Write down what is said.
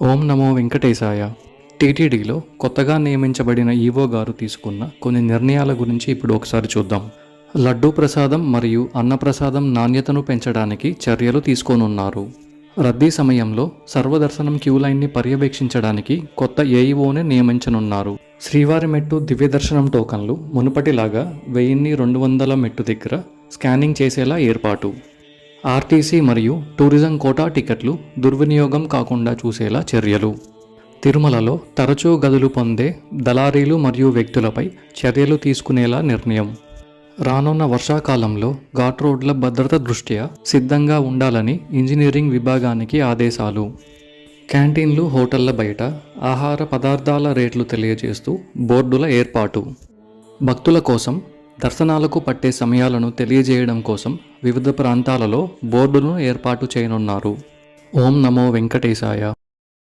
ఓం నమో వెంకటేశాయ. టీటీడీలో కొత్తగా నియమించబడిన ఈవో గారు తీసుకున్న కొన్ని నిర్ణయాల గురించి ఇప్పుడు ఒకసారి చూద్దాం. లడ్డూ ప్రసాదం మరియు అన్నప్రసాదం నాణ్యతను పెంచడానికి చర్యలు తీసుకోనున్నారు. రద్దీ సమయంలో సర్వదర్శనం క్యూ లైన్ని పర్యవేక్షించడానికి కొత్త ఏఈఓనే నియమించనున్నారు. శ్రీవారి మెట్టు దివ్యదర్శనం టోకన్లు మునుపటిలాగా 1200 మెట్టు దగ్గర స్కానింగ్ చేసేలా ఏర్పాటు. ఆర్టీసీ మరియు టూరిజం కోటా టికెట్లు దుర్వినియోగం కాకుండా చూసేలా చర్యలు. తిరుమలలో తరచూ గదులు పొందే దళారీలు మరియు వ్యక్తులపై చర్యలు తీసుకునేలా నిర్ణయం. రానున్న వర్షాకాలంలో ఘాట్ రోడ్ల భద్రత దృష్ట్యా సిద్ధంగా ఉండాలని ఇంజనీరింగ్ విభాగానికి ఆదేశాలు. క్యాంటీన్లు, హోటళ్ల బయట ఆహార పదార్థాల రేట్లు తెలియజేస్తూ బోర్డుల ఏర్పాటు. భక్తుల కోసం దర్శనాలకు పట్టే సమయాలను తెలియజేయడం కోసం వివిధ ప్రాంతాలలో బోర్డులను ఏర్పాటు చేయనున్నారు. ఓం నమో వెంకటేశాయ.